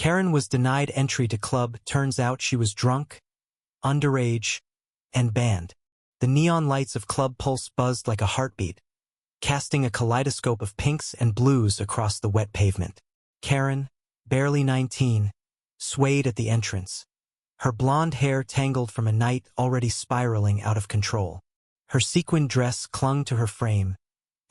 Karen was denied entry to club. Turns out she was drunk, underage, and banned. The neon lights of Club Pulse buzzed like a heartbeat, casting a kaleidoscope of pinks and blues across the wet pavement. Karen, barely 19, swayed at the entrance, her blonde hair tangled from a night already spiraling out of control. Her sequin dress clung to her frame,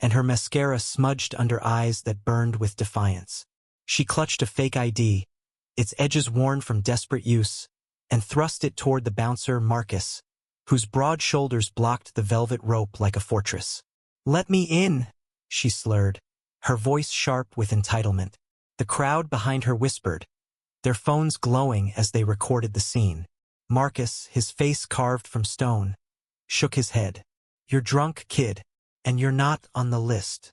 and her mascara smudged under eyes that burned with defiance. She clutched a fake ID, its edges worn from desperate use, and thrust it toward the bouncer Marcus, whose broad shoulders blocked the velvet rope like a fortress. "Let me in," she slurred, her voice sharp with entitlement. The crowd behind her whispered, their phones glowing as they recorded the scene. Marcus, his face carved from stone, shook his head. "You're drunk, kid, and you're not on the list."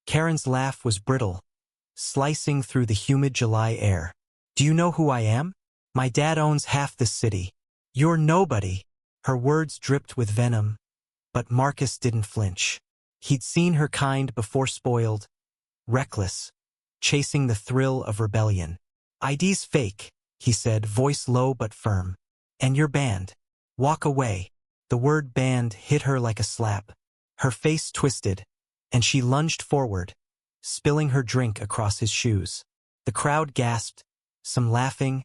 Karen's laugh was brittle, slicing through the humid July air. "Do you know who I am? My dad owns half this city. You're nobody." Her words dripped with venom, but Marcus didn't flinch. He'd seen her kind before, spoiled, reckless, chasing the thrill of rebellion. "ID's fake," he said, voice low but firm. "And you're banned. Walk away." The word banned hit her like a slap. Her face twisted, and she lunged forward, spilling her drink across his shoes. The crowd gasped, some laughing,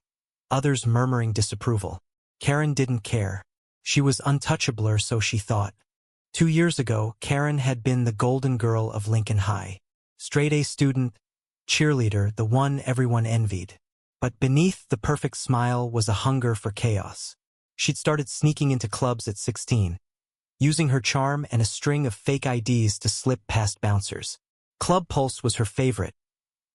others murmuring disapproval. Karen didn't care. She was untouchable, or so she thought. 2 years ago, Karen had been the golden girl of Lincoln High. Straight-A student, cheerleader, the one everyone envied. But beneath the perfect smile was a hunger for chaos. She'd started sneaking into clubs at 16, using her charm and a string of fake IDs to slip past bouncers. Club Pulse was her favorite,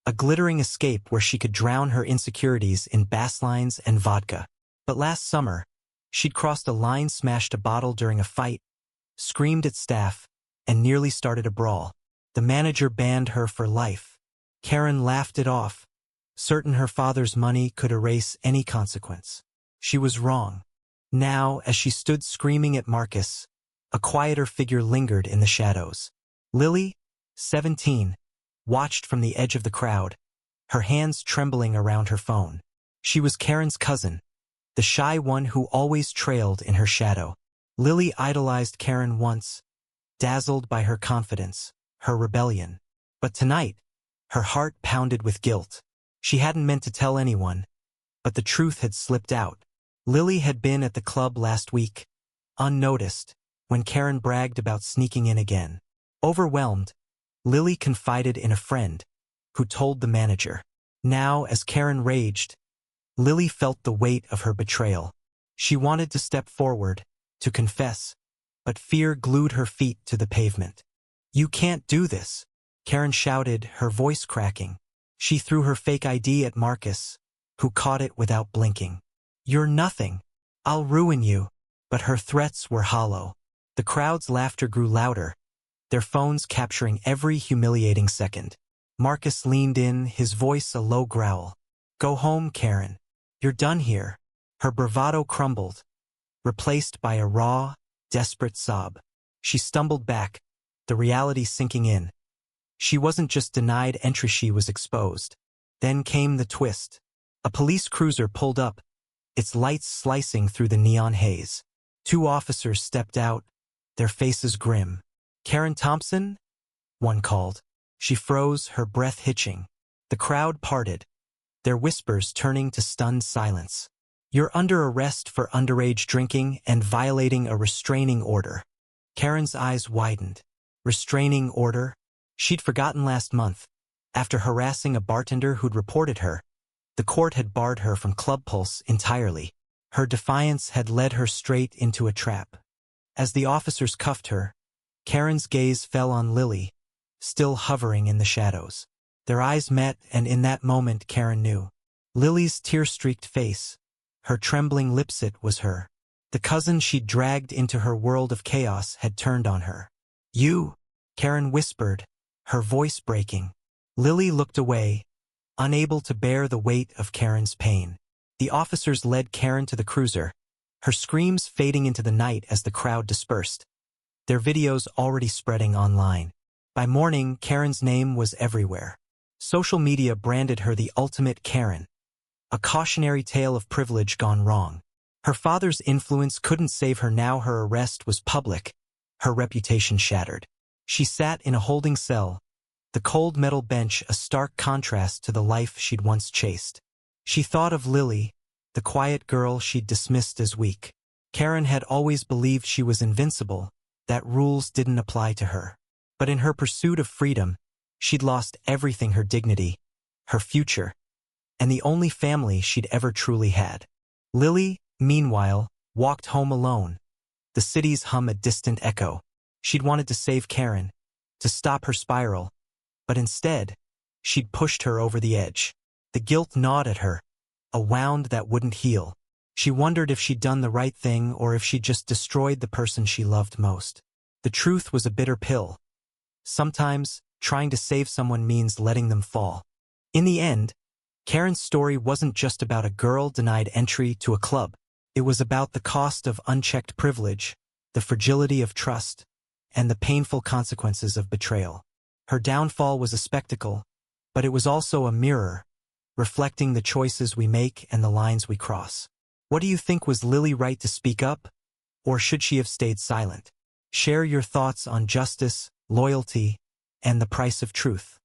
a glittering escape where she could drown her insecurities in bass lines and vodka. But last summer, she'd crossed a line, smashed a bottle during a fight, screamed at staff, and nearly started a brawl. The manager banned her for life. Karen laughed it off, certain her father's money could erase any consequence. She was wrong. Now, as she stood screaming at Marcus, a quieter figure lingered in the shadows. Lily, 17, watched from the edge of the crowd, her hands trembling around her phone. She was Karen's cousin, the shy one who always trailed in her shadow. Lily idolized Karen once, dazzled by her confidence, her rebellion. But tonight, her heart pounded with guilt. She hadn't meant to tell anyone, but the truth had slipped out. Lily had been at the club last week, unnoticed, when Karen bragged about sneaking in again. Overwhelmed, Lily confided in a friend, who told the manager. Now, as Karen raged, Lily felt the weight of her betrayal. She wanted to step forward, to confess, but fear glued her feet to the pavement. "You can't do this," Karen shouted, her voice cracking. She threw her fake ID at Marcus, who caught it without blinking. "You're nothing. I'll ruin you." But her threats were hollow. The crowd's laughter grew louder, their phones capturing every humiliating second. Marcus leaned in, his voice a low growl. "Go home, Karen. You're done here." Her bravado crumbled, replaced by a raw, desperate sob. She stumbled back, the reality sinking in. She wasn't just denied entry, she was exposed. Then came the twist. A police cruiser pulled up, its lights slicing through the neon haze. 2 officers stepped out, their faces grim. "Karen Thompson?" one called. She froze, her breath hitching. The crowd parted, their whispers turning to stunned silence. "You're under arrest for underage drinking and violating a restraining order." Karen's eyes widened. Restraining order? She'd forgotten last month. After harassing a bartender who'd reported her, the court had barred her from Club Pulse entirely. Her defiance had led her straight into a trap. As the officers cuffed her, Karen's gaze fell on Lily, still hovering in the shadows. Their eyes met, and in that moment Karen knew. Lily's tear-streaked face, her trembling lips, it was her. The cousin she'd dragged into her world of chaos had turned on her. "You," Karen whispered, her voice breaking. Lily looked away, unable to bear the weight of Karen's pain. The officers led Karen to the cruiser, her screams fading into the night as the crowd dispersed, their videos already spreading online. By morning, Karen's name was everywhere. Social media branded her the ultimate Karen, a cautionary tale of privilege gone wrong. Her father's influence couldn't save her now. Her arrest was public, her reputation shattered. She sat in a holding cell, the cold metal bench a stark contrast to the life she'd once chased. She thought of Lily, the quiet girl she'd dismissed as weak. Karen had always believed she was invincible, that rules didn't apply to her. But in her pursuit of freedom, she'd lost everything: her dignity, her future, and the only family she'd ever truly had. Lily, meanwhile, walked home alone, the city's hum a distant echo. She'd wanted to save Karen, to stop her spiral, but instead, she'd pushed her over the edge. The guilt gnawed at her, a wound that wouldn't heal. She wondered if she'd done the right thing or if she'd just destroyed the person she loved most. The truth was a bitter pill. Sometimes, trying to save someone means letting them fall. In the end, Karen's story wasn't just about a girl denied entry to a club. It was about the cost of unchecked privilege, the fragility of trust, and the painful consequences of betrayal. Her downfall was a spectacle, but it was also a mirror, reflecting the choices we make and the lines we cross. What do you think? Was Lily right to speak up, or should she have stayed silent? Share your thoughts on justice, loyalty, and the price of truth.